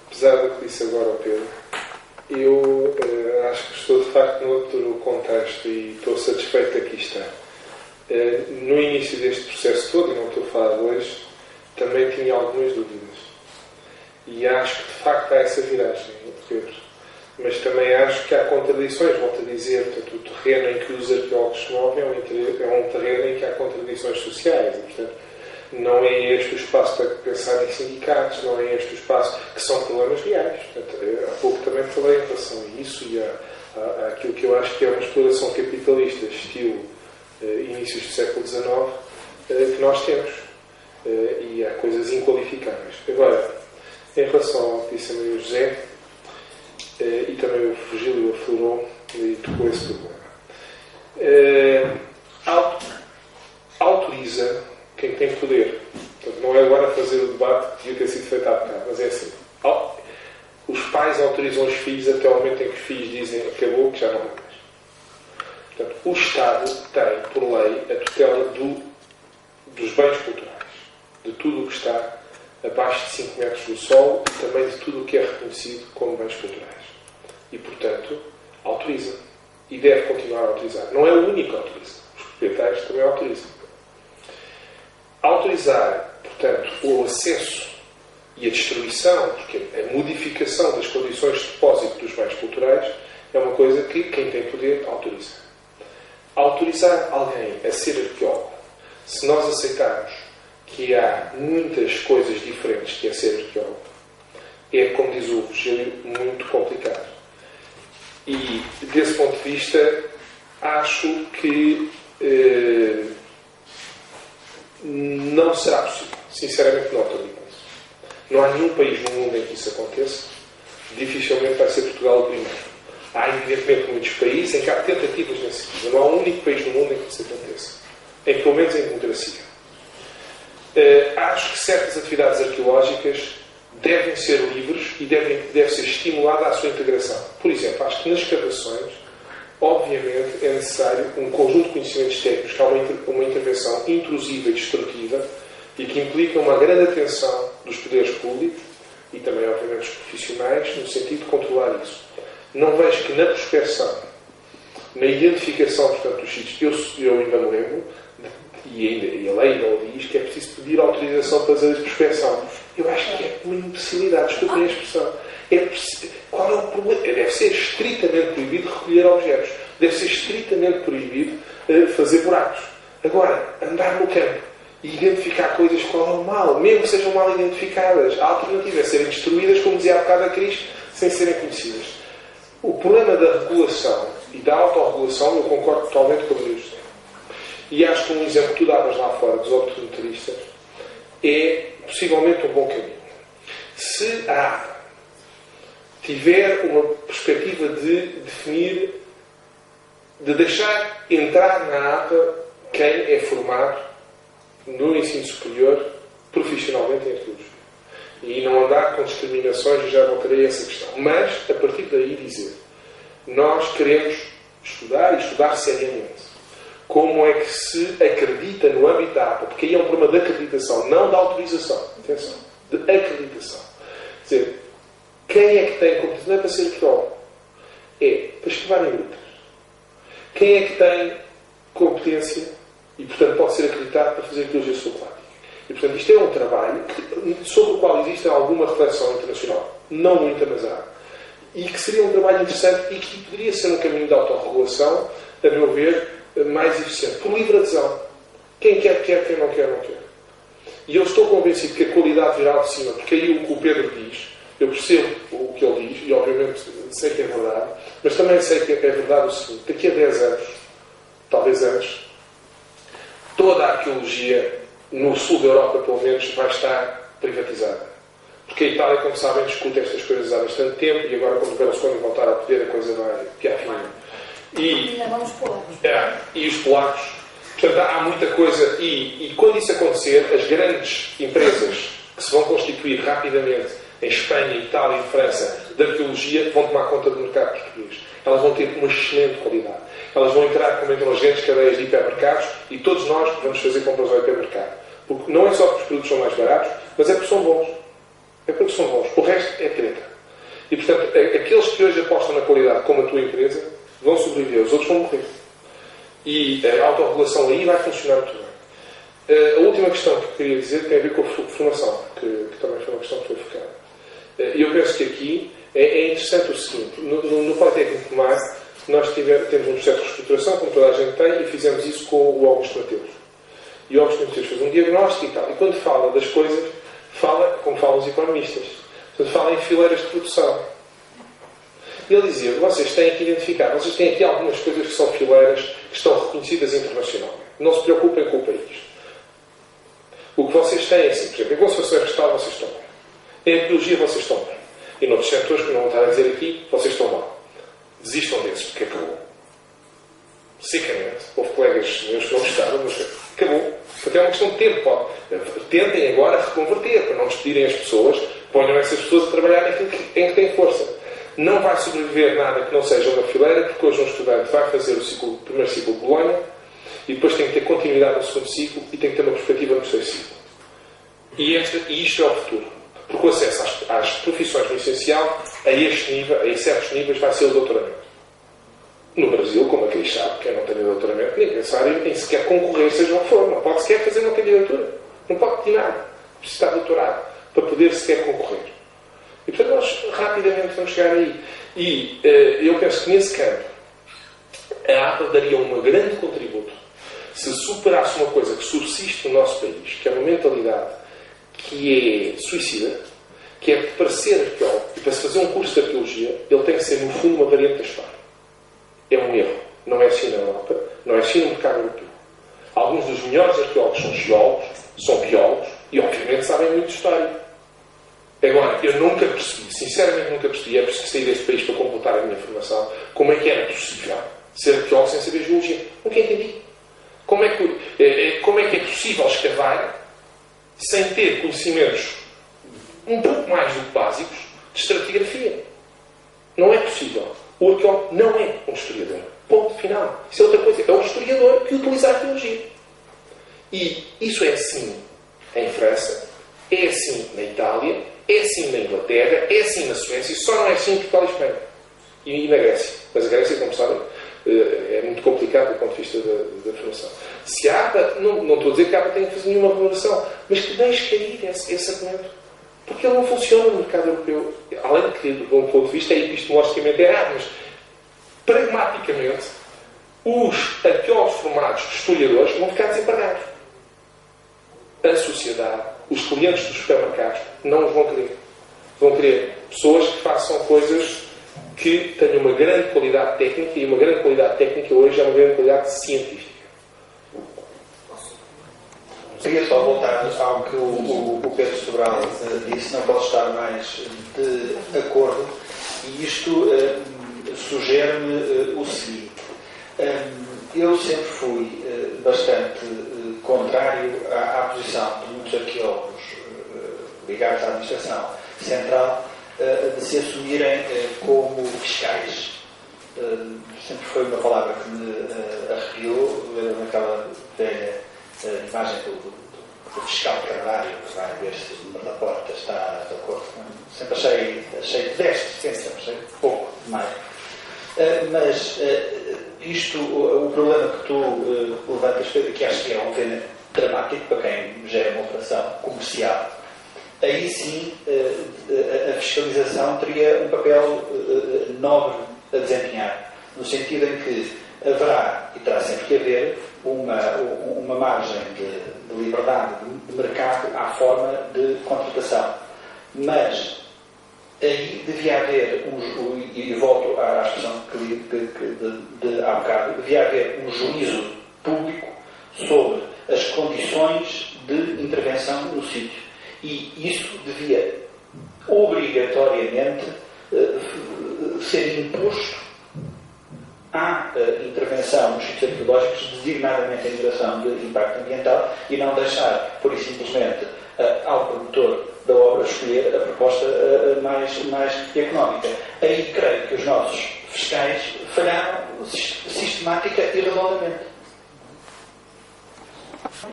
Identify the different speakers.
Speaker 1: Apesar do que disse agora ao Pedro, eu acho que estou de facto noutro contexto e estou satisfeito que aqui está. No início deste processo todo, e não estou a falar de hoje, também tinha algumas dúvidas. E acho que de facto há essa viragem, Pedro. Mas também acho que há contradições, volto a dizer, portanto, o terreno em que os arqueólogos se movem é um terreno em que há contradições sociais. E, portanto, não é este o espaço para pensar em sindicatos, não é este o espaço que são problemas reais. Portanto, há pouco também falei em relação a isso e àquilo que eu acho que é uma exploração capitalista, estilo inícios do século XIX, que nós temos. E há coisas inqualificáveis. Agora, em relação ao que disse a Maria José, e também o Virgílio aflorou e tocou esse problema. Autoriza quem tem poder. Portanto, não é agora fazer o debate que devia ter sido feito há bocado, mas é assim. Os pais autorizam os filhos até o momento em que os filhos dizem acabou, que já não há mais. Portanto, o Estado tem, por lei, a tutela dos bens culturais, de tudo o que está abaixo de 5 metros do solo e também de tudo o que é reconhecido como bens culturais. E, portanto, autoriza. E deve continuar a autorizar. Não é o único que autoriza. Os proprietários também autorizam. Autorizar, portanto, o acesso e a destruição, porque a modificação das condições de depósito dos bens culturais é uma coisa que quem tem poder autoriza. Autorizar alguém a ser arqueólogo, se nós aceitarmos que há muitas coisas diferentes que é ser arqueólogo, é, como diz o Virgílio, muito complicado. E, desse ponto de vista, acho que não será possível. Sinceramente, não acredito nisso. Não há nenhum país no mundo em que isso aconteça. Dificilmente vai ser Portugal o primeiro. Há, evidentemente, muitos países em que há tentativas nesse sentido. Não há um único país no mundo em que isso aconteça. Pelo menos em democracia. Acho que certas atividades arqueológicas devem ser livres e deve ser estimulada a sua integração. Por exemplo, acho que nas escavações, obviamente, é necessário um conjunto de conhecimentos técnicos que há uma intervenção intrusiva e destrutiva e que implica uma grande atenção dos poderes públicos e também, obviamente, dos profissionais no sentido de controlar isso. Não vejo que na prospecção, na identificação, portanto, dos sítios, eu ainda me lembro, e a lei ainda o diz, que é preciso pedir autorização para fazer a prospecção. Eu acho que é uma imbecilidade, desculpem a expressão. Qual é o problema? Deve ser estritamente proibido recolher objetos. Deve ser estritamente proibido fazer buracos. Agora, andar no campo e identificar coisas, qual é o mal? Mesmo que sejam mal identificadas. A alternativa é serem destruídas, como dizia há bocado a Cris, sem serem conhecidas. O problema da regulação e da autorregulação, eu concordo totalmente com o Maria José. E acho que um exemplo que tu davas lá fora dos oportunitaristas é possivelmente um bom caminho. Se a ATA tiver uma perspectiva de definir, de deixar entrar na ATA quem é formado no ensino superior profissionalmente em arqueologia. E não andar com discriminações, já voltarei a essa questão. Mas, a partir daí, dizer, nós queremos estudar e estudar seriamente. Como é que se acredita no âmbito da ATA? Porque aí é um problema de acreditação, não de autorização. Atenção, de acreditação. Quer dizer, quem é que tem competência? Não é para ser arqueólogo. É para esquivar em grutas. Quem é que tem competência e, portanto, pode ser acreditado para fazer arqueologia subaquática? E, portanto, isto é um trabalho sobre o qual existe alguma reflexão internacional. Não muita, mas há. E que seria um trabalho interessante e que poderia ser um caminho de autorregulação, a meu ver, mais eficiente. Por livre adesão. Quem quer, quem não quer, não quer. E eu estou convencido que a qualidade virá de cima, porque aí o que o Pedro diz, eu percebo o que ele diz, e obviamente sei que é verdade, mas também sei que é verdade o seguinte: daqui a 10 anos, talvez antes, toda a arqueologia no sul da Europa, pelo menos, vai estar privatizada. Porque a Itália, como sabem, discute estas coisas há bastante tempo e agora, quando o Berlusconi voltar a poder, a coisa vai piar fino. E os polacos. Portanto, há muita coisa. E quando isso acontecer, as grandes empresas que se vão constituir rapidamente em Espanha, Itália e França da arqueologia vão tomar conta do mercado português. Elas vão ter uma excelente qualidade. Elas vão entrar, como entram as grandes cadeias de hipermercados, e todos nós vamos fazer compras ao hipermercado. Porque não é só porque os produtos são mais baratos, mas é porque são bons. É porque são bons. O resto é treta. E, portanto, aqueles que hoje apostam na qualidade, como a tua empresa, vão sobreviver. Os outros vão morrer. E a autorregulação aí vai funcionar muito bem. A última questão que eu queria dizer tem a ver com a formação, que também foi uma questão que foi focada. E eu penso que aqui é interessante o seguinte. No Politécnico de Mar, nós temos um processo de reestruturação, como toda a gente tem, e fizemos isso com o Augusto Mateus. E o Augusto Mateus fez um diagnóstico e tal. E quando fala das coisas, fala como falam os economistas. Portanto, fala em fileiras de produção. E ele dizia, vocês têm que identificar, vocês têm aqui algumas coisas que são fileiras que estão reconhecidas internacionalmente. Não se preocupem com o país. O que vocês têm é assim, por exemplo, em conservação vegetal vocês estão bem. Em ecologia vocês estão bem. E noutros setores que não vou estar a dizer aqui, vocês estão mal. Desistam desses, porque acabou. Secamente. Houve colegas meus que não gostaram, mas acabou. Porque é uma questão de tempo. Tentem agora reconverter, para não despedirem as pessoas, ponham essas pessoas a trabalhar naquilo em que têm força. Não vai sobreviver nada que não seja uma fileira, porque hoje um estudante vai fazer o primeiro ciclo de Bolonha e depois tem que ter continuidade no segundo ciclo e tem que ter uma perspectiva no terceiro ciclo. E isto é o futuro. Porque o acesso às profissões do essencial, a certos níveis, vai ser o doutoramento. No Brasil, como a Cris sabe, quem não tem doutoramento, nem pensar em sequer concorrer, seja o que for. Não pode sequer fazer uma candidatura. Não pode pedir nada. Precisa estar doutorado para poder sequer concorrer. E, portanto, nós rapidamente vamos chegar aí. E eu penso que nesse campo a APA daria um grande contributo se superasse uma coisa que subsiste no nosso país, que é uma mentalidade que é suicida, que é para ser arqueólogo e para se fazer um curso de arqueologia, ele tem que ser, no fundo, uma variante da história. É um erro. Não é assim na Europa, não é assim no mercado europeu. Alguns dos melhores arqueólogos são geólogos, são biólogos e, obviamente, sabem muito de história. Agora, eu nunca percebi, sinceramente nunca percebi, é preciso que sair deste país para completar a minha formação, como é que era possível ser arqueólogo sem saber geologia. Nunca entendi. Como é que é possível escavar sem ter conhecimentos um pouco mais do que básicos de estratigrafia? Não é possível. O arqueólogo não é um historiador. Ponto final. Isso é outra coisa. É um historiador que utiliza a arqueologia. E isso é assim em França, é assim na Itália, é assim na Inglaterra, é assim na Suécia, só não é assim em Portugal e Espanha. E na Grécia. Mas a Grécia, como sabem, é muito complicado do ponto de vista da formação. Se a APA, não estou a dizer que a APA tenha que fazer nenhuma revolução, mas que deixe cair esse argumento. Porque ele não funciona no mercado europeu. Além de que, de um ponto de vista, é epistemologicamente errado, mas pragmaticamente, os arqueólogos formados, historiadores, vão ficar desempregados. A sociedade, os clientes dos supermercados, não os vão querer. Vão querer pessoas que façam coisas que tenham uma grande qualidade técnica, e uma grande qualidade técnica hoje é uma grande qualidade científica.
Speaker 2: Queria só voltar ao que o Pedro Sobral disse, não posso estar mais de acordo, e isto sugere-me o seguinte. Eu sempre fui bastante contrário à posição de muitos arqueólogos ligados à administração central de se assumirem como fiscais. Sempre foi uma palavra que me arrepiou, naquela velha imagem do fiscal cardário que vai ver se o número da porta está de acordo. Sempre achei achei pouco demais. Mas o problema que tu levantas, que acho que é obviamente dramático para quem gera uma operação comercial, aí sim a fiscalização teria um papel nobre a desempenhar, no sentido em que haverá, e terá sempre que haver, uma margem de liberdade de mercado à forma de contratação. Mas aí devia haver, e volto à expressão de há bocado, devia haver um juízo público sobre as condições de intervenção no sítio. E isso devia obrigatoriamente ser imposto à intervenção nos sítios arqueológicos, designadamente em direção de impacto ambiental, e não deixar, pura e simplesmente, ao produtor da obra escolher a proposta mais económica. Aí creio que os nossos fiscais falharam sistemática e redondamente.